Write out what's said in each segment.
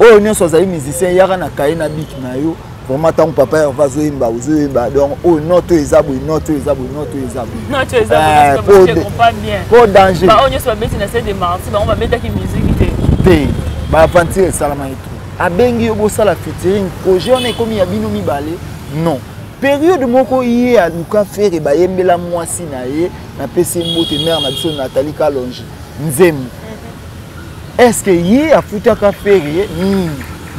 Oh nyonso soza musicien yaka na kaye na bik na yo vraiment tant papa va zoyemba ozoyemba donc oh noto ezabo noto ezabo noto ezabo noto ezabo parce que je comprends bien pas danger ba onyo so beti na c'est de marti ba on va mettre ki musique te ba aventure salama et tout abengi yo bosala featuring projet on est comme ya bino mibale non période moko yé a luka faire ba yembela mwasi na ye na pesi mbote mère na biso Nathalie Kalonji nzemu. Est-ce que yé a foutu ka faire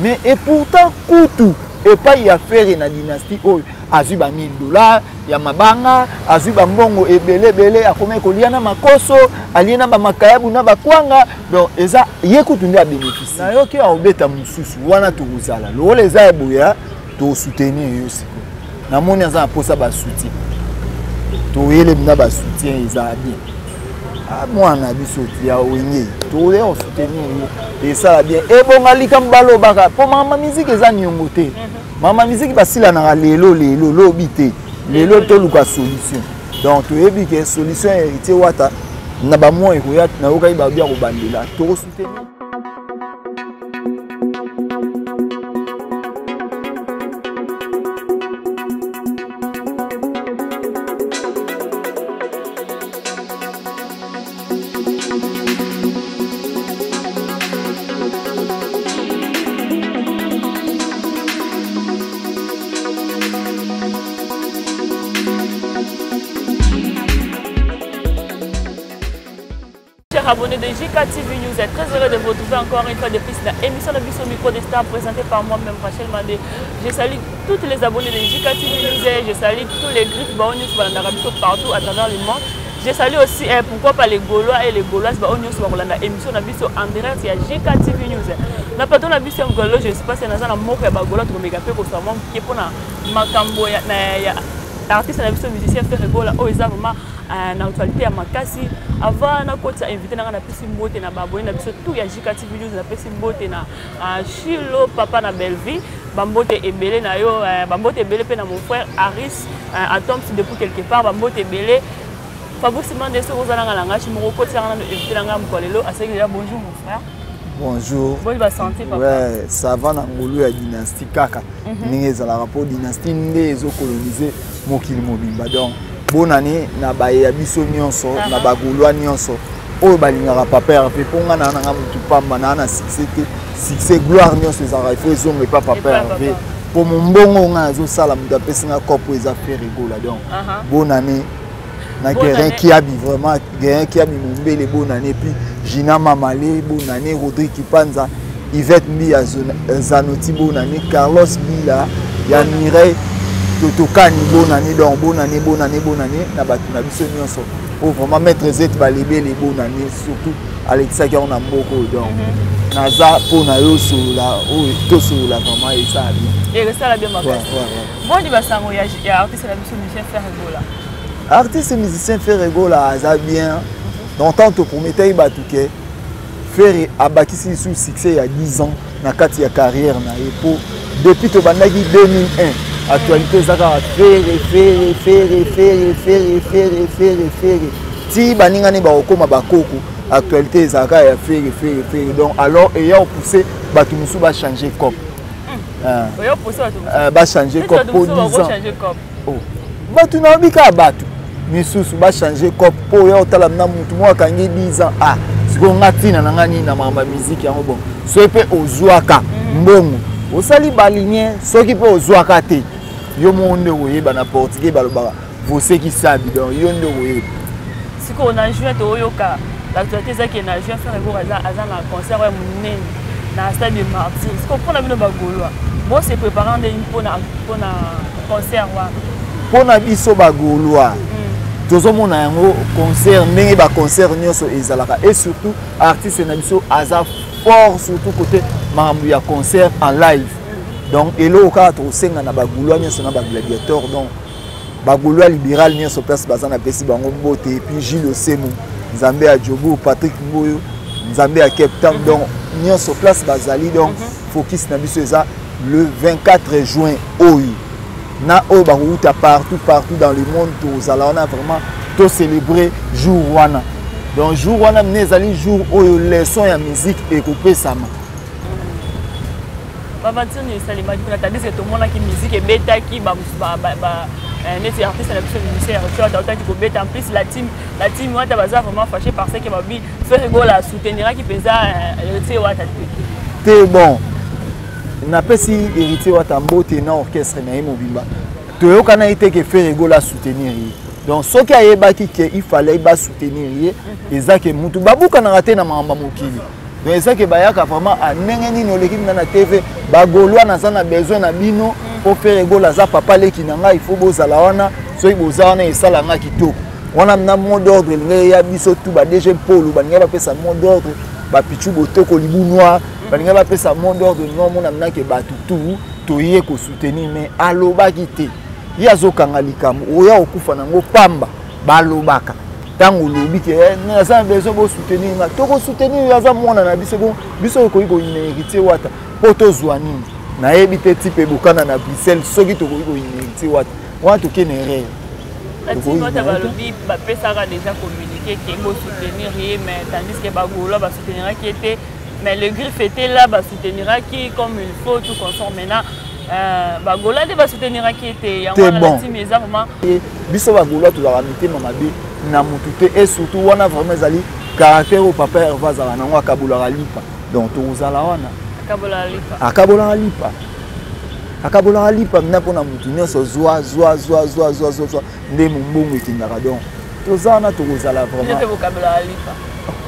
mais et pourtant kutu et pas y a faire na dynastie oh azuba $1000 ya mabanga azuba mbongo ebele bele akome koliana makoso aliena ba makayabu na bakwanga donc eza yé kutu ndia bénéfice na yo ki a obeta mususu wana tukuzala lo les abuya to soutenir yo siko na moni aza posa ba soutien to yele na ba soutien eza bien moi na biso ya wenye to le on soutenir yo et ça bien et bon alika mbalo baka po mama musique eza nyongo te mama musique basila na lelo lobi te lelo to luka solution donc to yebi ke solution héritier wata na ba mo ekoya na okai ba bia ko bandela to soutenir. Abonné de JK TV News, est très heureux de vous retrouver encore une fois de plus dans l'émission de Bisso Micro des Stars présentée par moi-même Rachel Mandé. Je salue tous les abonnés de JK TV News, je salue tous les griffes Baonius partout à travers le monde. Je salue aussi pourquoi pas les Gaulois et les Gauloises Baonius dans l'émission de Bisso en direct il y a JK TV News. Na pato na Bisso Ngolo, je ne sais pas si on a moko ya Bagolo to mega pe ko so mon qui pour na makambo ya artiste na Bisso musicien faire Gola o eza vraiment na actualité ya makasi avant na kota invité na pesi mbote na baboni na biso tout ya JK TV News na pesi mbote na Chilo papa na Belleville bambote ebele na yo bambote ebele pe na mon frère Aris Atom depuis quelque part bambote ebele Fabrice Mandé so ozana nga langa chimoko kota na invité na nga mkolelo aseki déjà bonjour mon frère. Bonjour. Bonne va santé papa. Ouais, ça va na ngolu ya dynastie kaka. Ninge za la rapport dynastie ndezo coloniser mokili mobimba donc bonne année na ba ya biso nyonso na ba Gaulois nyonso oyo balingaka papa RP ponga na nga mutu pamba na succès gloire nyonso za il faut zonga pas papa RP pour mon mbongo nga zo sala mutu apesinga kopo eza faire rigola donc bonne année na guerin qui a vraiment guerin qui a mis mon belle bonne année puis Gina Mamale bonne année Rodrigue Kipanza Yvette Mbi Zanoti bonne année Carlos Bila ya Mireille Totokani bonne année donc bonne année na batu na biso nyonso pour vraiment mettre Z balébé les bonne année surtout Alexa qui on a beaucoup donc naza pour na yo sur la to sur la vraiment et ça bien et ça la bien ma ouais. Bon di basango ya artiste na biso musicien faire rigola artiste musicien faire rigola ça bien donc tant to prometteur batuke faire abakisi sous succès il y a 10 ans na kati ya carrière na epo depuis to bandaki 2001 actualité zaka faire ti baninga ne ba okoma bakoko actualité zaka ya faire donc alors ayant poussé batu musu ba changer cop ayant poussé ba changer cop pour 10 ans oh batu na bika batu misusu ba changer cop pour ya otala na mutu mo akangi 10 ans ah siko ngati na ngani na mama musique yango bon so pe ozwaka mbongo osali balinye soki pe ozwaka te yo monde oyeba na portugais balobaka você qui sabe donc yo ndo oyeba siko on a juin to yoka l'actualité ça qui na juin faire go azan na concert ya munene na stade de Martyr siko pona bino ba Gaulois bon c'est préparant de pona concert wa pona biso ba Gaulois tozomona yango concert ndenge ba concert nyonso ezalaka et surtout artiste na biso aza fort surtout côté mambu ya concert en live. Donc elo ka to senga na ba Gaulois nyonso na ba gladiateur donc ba Gaulois libéral nyonso place bazana pesi bango mbote et puis Gilles Osemo Nzambe a Djogo Patrick Mboyo Nzambe a Cape Town donc nyonso place bazali donc focus na biso eza le 24 juin oyo na oyo ba route partout dans le monde to zala on a vraiment to célébrer jour wana donc jour wana nezali jour oyo leçon ya musique et couper sama bavantir ni esalemaki mpona tandis ke tomonaki musique ebetaki neti artiste na biso musicien Richard autaki kobeta en plus la team wata baza vraiment fâché parce que babi Frère Rigola souteniraki mpenza héritier wata te bon napesi héritier wata mbote na orchestre na ye mobimba toyokana ye te ke Frère Rigola soutenir ye donc soki ayebaki ke il fallait ba soutenir ye eza ke mutu babukanaka te na makambo mokili donc eza ke bayaka vraiment ndenge nini oleki na TV bagolwa naza na besoin na bino po Frère Rigola aza papa leki na ngai il faut bozala wana soki boza wana esalanga kitoko wana na mot d'ordre linge ya biso tu ba DG Polo baninga bapesa mot d'ordre bapichu botoko libu noir baninga bapesa mot d'ordre no mona mnake batutu toye ko soutenir mais alobaki te ye azokanga likambo oya okufa nango pamba balobaka tango lobi ke naza na besoin bo soutenir nga toko soutenir yaza mwana na biso ko héritier wata po tozwa nini nayebi te type bokana na Bruxelles soki tokoki ko héritier wata wana tokene erreur Latino balobi bapesaka déjà communiqué que bo soutenir ye mais tandis que bagolo ba soutenira qui était mais le griffe était là ba soutenira qui comme il faut tout consort maintenant bagola de ba soutenira qui était ya wana la team eza vraiment biso bagola to la mitema mabe na mutu te et surtout wana vraiment ezali caractère au papa Hervé zala nango akabola lipa donc tozala wana akabola lipa mna pona mutu nyonso zwa nde mumbongo ekindaka donc tozana tokozala vraiment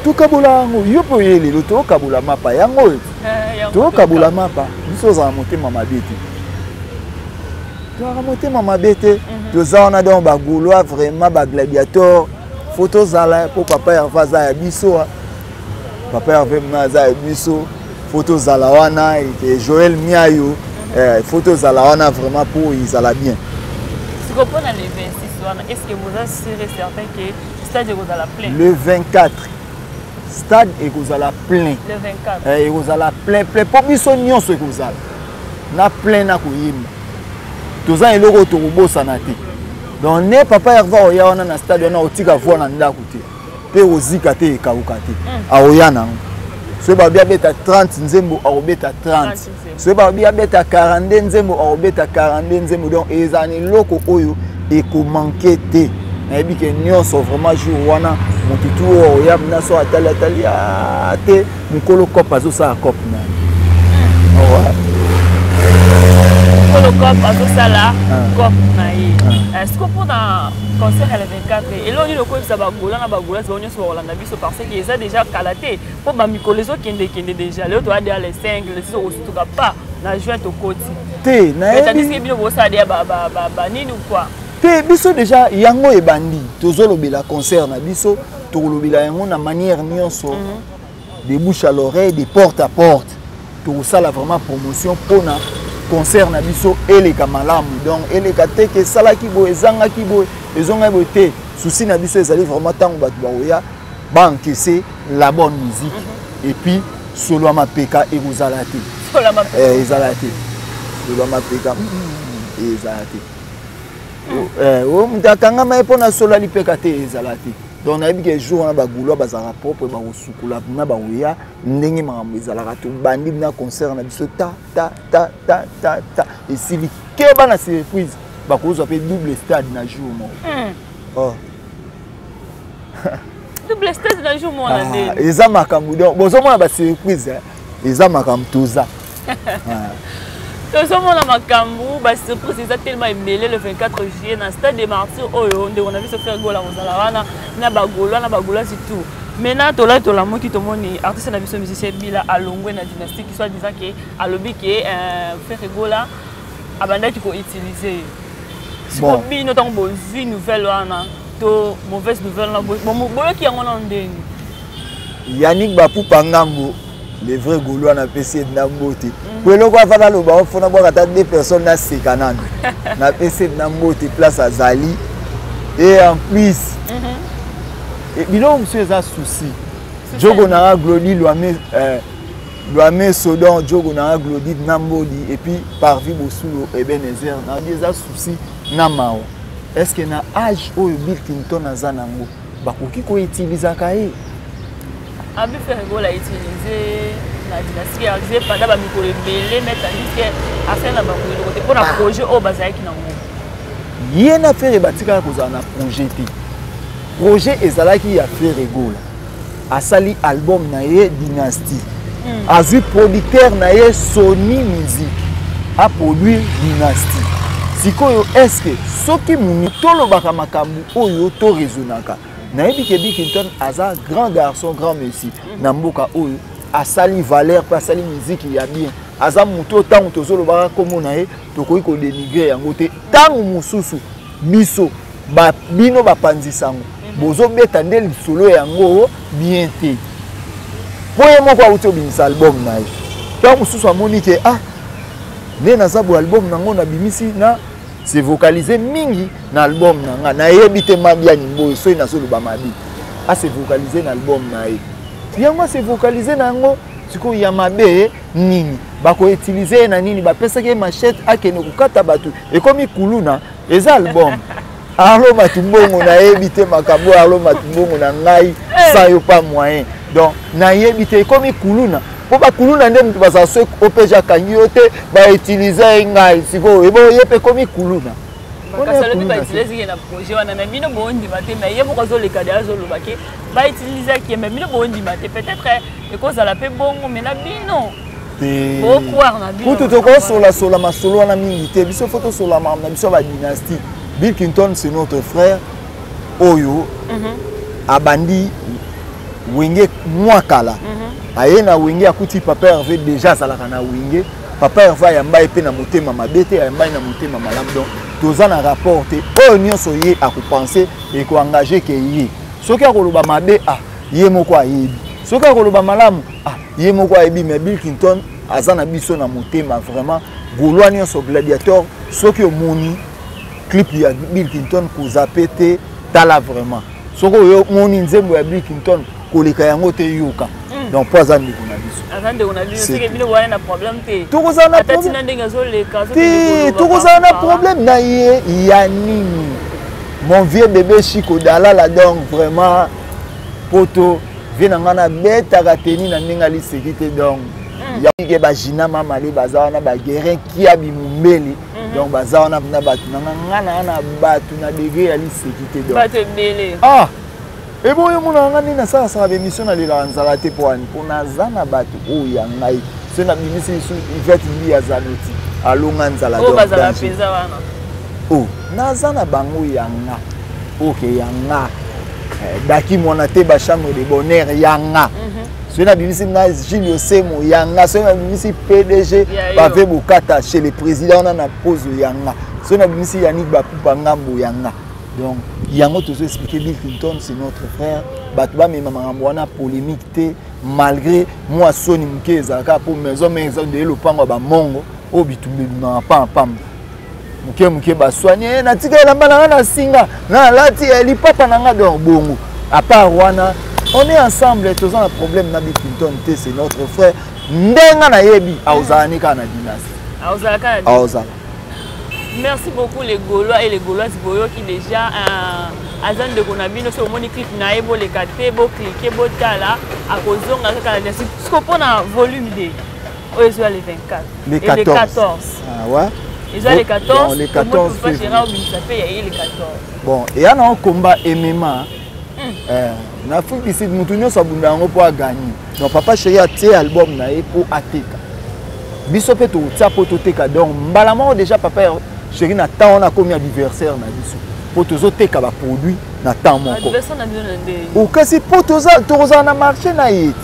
tokabola yango yo po ye lelo tokabola mapa yango tokabola mapa biso ozala motema mabe te toaka motema mabe te toza wana donc bagaulois vraiment bagladiateur faut tozala po papa Hervé aza ya biso papa Hervé mna aza ya biso photo Zalawana et Joël Miayo, photo Zalawana vraiment pour Isala bien. Si vous prenez le 26, est-ce que vous êtes certain que le stade est plein? Le 24, stade est plein. Le 24. Et vous allez plein. Pour biso nyonso que vous allez. Na plein na koyima. Tous ans eloko to robo sanate. Donc ne papa Hervé oya wana na stade na otika vo na ndako te. Pe ozika te ekauka te. Aoya na. Ce babi abeta 30 nzembo arobeta 30. Ce babi abeta 42 nzembo arobeta 42 nzembo donc ezani loko oyo ekomanke te. Na yebi ke nyonso vraiment jour wana mututu oya na so atali te mukolo kopa zo sa kopa na. Le cop à ça là, cop naïe. Est-ce que pour un concert à la 24 et là on dit le coup ça va gola na bagola ça on y sur Orlando biso parce que ils a déjà calaté pour ba mikolezo kende déjà le doit aller les 5 les 6 au tout pas na jouer au côté. Té na tandis que bino bossa dia ba nini ou quoi. Té biso déjà yango e bandi tozolobela concert na biso tolobela yango na manière nyonso de bouche à l'oreille de porte à porte. Tout ça là vraiment promotion pour na concert na biso eleka malamu donc eleka te ke salaki bo ezanga ki bo ezonga bo te souci na biso ezali vraiment tango batu ba oya ba encaisser la bonne musique et puis solo mapeka e kozalate solo mapeka ezalate solo mapeka ezalate o mtakanga mai pona solo lipeka te ezalate donc na yebi ke jour na bagoulois bazala propre ba osukula na ba oya ndenge makambo ezalaka to bandi na concert na biso ta et si ke bana surprise ba kozwa pe double stade na jour mo double stade na jour mo na ndenge eza makambo donc bozo mona ba surprise eza makambo toza Tozo mona makambo ba surprise eza tellement embelé le 24 juillet na stade des Martyrs oyo nde on a vu se faire gola ozala wana na bagola surtout. Maintenant tola moki to moni artiste na biso musicien bila alongwe na dynastie qui soit disant que alobi que faire gola abandaki ko utiliser. Bon bino tant bonne nouvelle wana to mauvaise nouvelle na bon ki yango na ndenge. Yannick Bapupa Ngambo les vrais Gaulois na PC na mbote. Pour le quoi fana lo ba on fona boka ta deux personnes na sekanana. Na PC na mbote place à Zali et en plus et bilo monsieur ça souci. Jogo na Glody Loame Sodon Jogo na Glody Nambodi et puis Parvi Bosulo et Benezer na des souci na mao. Est-ce que na âge oyo Bill Clinton azanango bakoki ko utiliser kae Abi faire gola utiliser na dynastie réalisé pendant ba mikolo belé mais tandis que afin na ba ko côté pour un projet au bazaki na ngo yena faire batika kozala na projet ezalaki ya faire rigola asali album na ye dynastie azui producteur na ye Sony Music a produit dynastie sikoyo eske soki muni tolobaka makambo oyo to rezonaka nayebi ke Bill Clinton aza grand garçon grand monsieur na mboka oyo asali valeur pa asali musique ya bien aza muto tango tozolobaka komo na ye tokoki ko dénigrer yango te tango mususu biso bino bapanzisango bozo beta nde lisolo yango bien te poye moko auti obimisa album na ye tango mususu amoni ke nde naza bo album nango na bimisi na se vocaliser mingi na album nanga na yebi te mabiani mboyo soki nazoloba mabi se vocaliser na album na ye yango se vocaliser nango sikoyo ya mabe nini bako utiliser na nini bapesaki machette akende kokata bato ekomi kuluna eza album alo matumbongo na yebi te makambo alo matumbongo na ngai sans yo pas moyen donc na yebi te ekomi kuluna po bakuluna nde mutu bazala so opeja kangi yo te bautilize ngai sikoyo ebo ye pe komi kuluna bakasalobi bautilize na projet wana na bino bondima te mais ye moko azoleka de azoloba ke bautilize ke mais bino bondima te peut-être ekozala mpe bongo mais na bino bokwar na bino kutu tokosola masolo wana mingi te biso fo tosola na biso badynastie Bill Clinton c'est notre frère oyo abandi wenge mwakala aye na wenge akuti papa Hervé déjà azalaka na wenge papa Hervé ayamba epe na motema mabe te ayamba na motema malamu donc toza na rapport te oyo nyonso ye akopense ekoengage ke ye soki akoloba mabe ye moko ayebi soki akoloba malamu ye moko ayebi mais Bill Clinton aza na biso na motema vraiment golwa nyonso gladiateur soki omoni clip ya Bill Clinton kozape te tala vraiment soki oyo moni nzembo ya Bill Clinton koleka yango te yoka donc po aza ndeko na biso azande on a vu c'est que bino wana na problème te tokozala na problème na ndenge azoleka te tokozala na problème na ye ya nini mon vieux bébé Chico Dalala donc vraiment poto vie na ngana betaka teni na ndenge aliseki te donc ya ke bajina mama le baza wana ba guerin ki abimumbeli donc baza wana na batu na ngana na batu na degré ya liseki te donc batu ebele et bon, je suis en train de émission dans les Lanzarate pour Nazana Batu. Oh, il y a un aïe. C'est une émission qui va être Zanoti. À Longanzala. Oh, Nazana Bango Yanga. Ok, Yanga. Daki Monate Bachambre de Bonheur Yanga. C'est une émission qui Gilles Semo Yanga. C'est une émission PDG. Bavé Bokata chez le président. On a posé Yanga. C'est une émission Yannick Bapoupa Ngambo Yanga. Donc, yango tozo expliquer Bill Clinton c'est notre frère batba mais maman wana polémique té malgré moi soni muke ezaka pour maison mais de lopango ba mongo o bitumbi na pam muke ba soigner na tika elamba na singa na lati lipapa na nga donc bongo à part wana on est ensemble tous un problème na Bill Clinton té c'est notre frère ndenga na yebi auzani kana dynastie auzaka. Merci beaucoup les Gaulois et les Gauloises qui déjà azan de konabino so moni clip na ebo le kate bo cliquer bo tala a kozonga kaka na scopo na volume 2 oyo les 24 les 14 et les 14 ouais ils ont les 14 les 14 pas gérer au ministère et les 14 bon et a un combat MMA na Afrique ici mutu nyo sabunda ngo po gagner donc papa chéri a tie album na e po ateka biso pe to tia po to teka donc mbalama déjà papa chéri na temps on a commis anniversaire na biso pour tous autres ka ba produit na temps moko anniversaire na biso ndé ou kasi pour tous toza na marché na yeti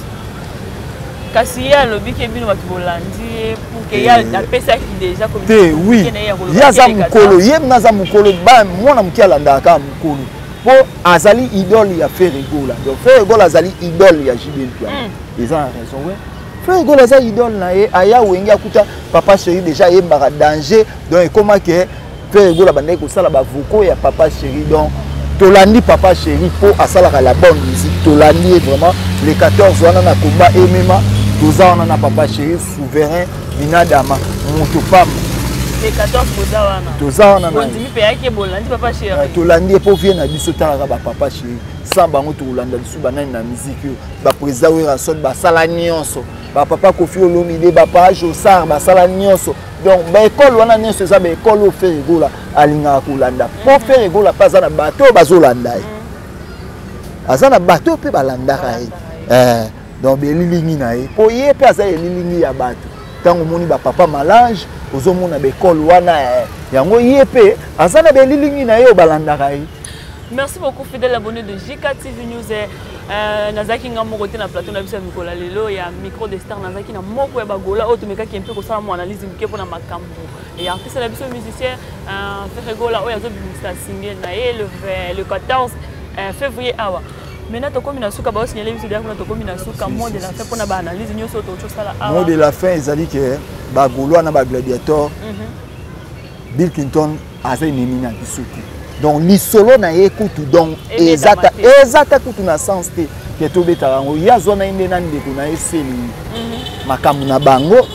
kasi ya lobi ke bino batu bolandi pour que ya na pesa qui déjà comme te oui ya za mukolo ye na za mukolo ba mona mukiala ndaka mukolo po azali idole ya Ferregola donc Ferregola azali idole ya JBL ils ont raison ouais Ferregola za idole na ye aya wengi akuta papa chéri déjà yembaka danger donc comment que Ferregola bandai ko sala ba voko ya papa chéri donc tolandi papa chéri po asalaka la bonne musique tolandi vraiment les 14 wana na combat MMA toza wana na papa chéri souverain minadama motopam les 14 toza wana na ndimi pe yake bolandi papa chéri tolandi po vie na biso talaka ba papa chéri sans bango tolanda biso banani na musique ba président Werason ba sala nyonso papa Kofi Olomide papa Josar basala nyonso donc ba école wana nyonso za ba école o faire égola alinga kolanda pour faire égola pas na bateau bazolanda azana bateau pe balanda kai donc belilingi na ye po ye pe aza elilingi ya bato tango moni ba papa malage ozomona ba école wana yango ye pe azana belilingi na ye balanda kai. Merci beaucoup fidèle abonné de JKTV News. Nazaki nga moko te na plateau na biso ya mikola lelo ya micro des stars nazaki na moko ya bagola oyo tomekaki mpe kosala mo analyse mike mpona makambo et artiste na biso musicien Ferregola oyo azobimisa single na ye le 14 février awa. Maintenant tokomi na suka ba signaler biso déjà kuna tokomi na suka mot de la fin mpona ba analyse nyonso to sala awa. Mot de la fin ezali ke bagolo na ba gladiator Bill Clinton azai nini na biso te. Donc li solo na écoute donc ezata kutu na sens te ke to betarango ya zona inde na ndeko na eseli makamu na bango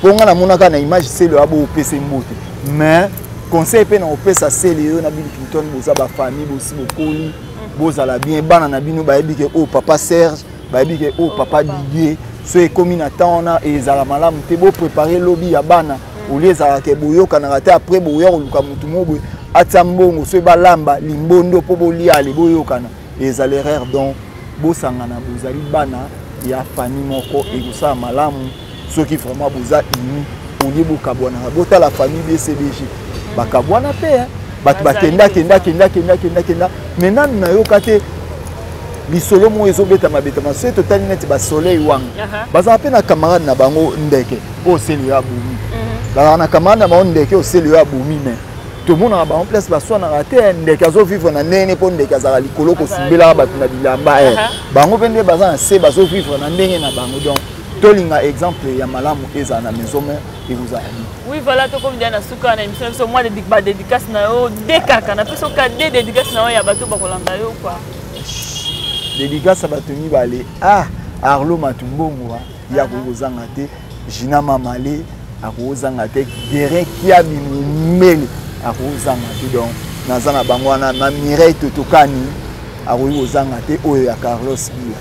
ponga na monaka na image selo abo opese mbote mais conseil pe na opesa seli yo na Bill Clinton boza ba famille bosi bokoli bozala bien bana na bino ba yebi ke o papa Serge ba yebi ke o papa Didier so ekomi na tana ezala malamu te bo préparer lobby ya bana oleza ke boyoka na te après boyoka luka mutu mobo atambongo so balamba limbondo po bolia le boyokana eza l'erreur donc bosangana bozali bana ya famille moko ekosa malamu soki vraiment boza uni olie bokabwana bota la famille BCBG bakabwana pe bato bakenda maintenant na yoka te lisolo mo ezobeta mabeta maso totali net ba soleil wanga baza pe na camarade na bango ndeke o seli ya bumi ba na camarade na bango ndeke o seli ya bumi mais tout le monde a en place baso na raté ndeke azo vivre na nene po ndeke azala likolo ko simbela bato na bilamba bango pende baza na se bazo vivre na ndenge na bango donc tolinga exemple ya malamu eza na maison mère et vous avez oui voilà to comme diana suka na émission so moi de dédicace na yo dekaka na peso ka de dédicace na yo ya bato bakolanda yo quoi dédicace bato ni balé Arlo Matumbongo ya kozanga te Gina Mamale akozanga te Guérin kia bimele akozanga te donc nazana bango wana na Mireille Totokani akozanga te oyo ya Carlos Bila.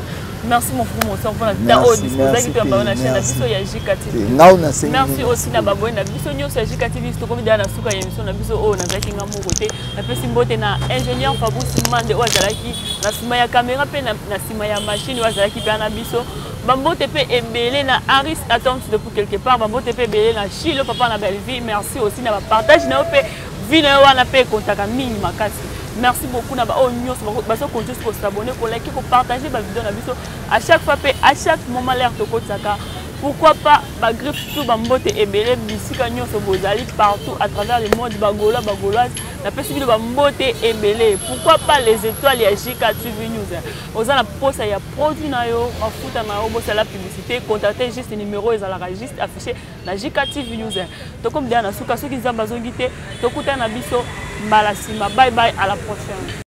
Merci mon frère, mon soeur, pour la vidéo disposée qui est la chaîne Nabiso ya JKTV. Merci aussi na babone na biso nyo sa JKTV to comme na suka émission na biso o na zaki nga moko te na pesi mbote na ingénieur Fabrice Mande o azalaki na sima ya caméra pe na sima ya machine o azalaki pe na biso bambote pe ebele na Aris attente depuis quelque part bambote pe ebele na Chilo papa na belle vie merci aussi na partage na pe vie na wana pe kontaka mingi makasi. Merci beaucoup na ba onyo baso continuer pour s'abonner pour liker pour partager ba vidéo na biso à chaque fois à chaque moment l'air to kotsaka pourquoi pas ba griffe tout ba mbote ebele bisika nyonso bozali partout à travers le monde bagola bagoloise na possibilité ba mbote ebele pourquoi pas les étoiles ya JKTV News oza na posa ya produit na yo mafuta na yo bosa la publicité contacter juste numéro ezalaka juste affiché na JKTV News to comme dia na suka soki zamba zongite to kuta na biso Malasima, bye bye, à la prochaine.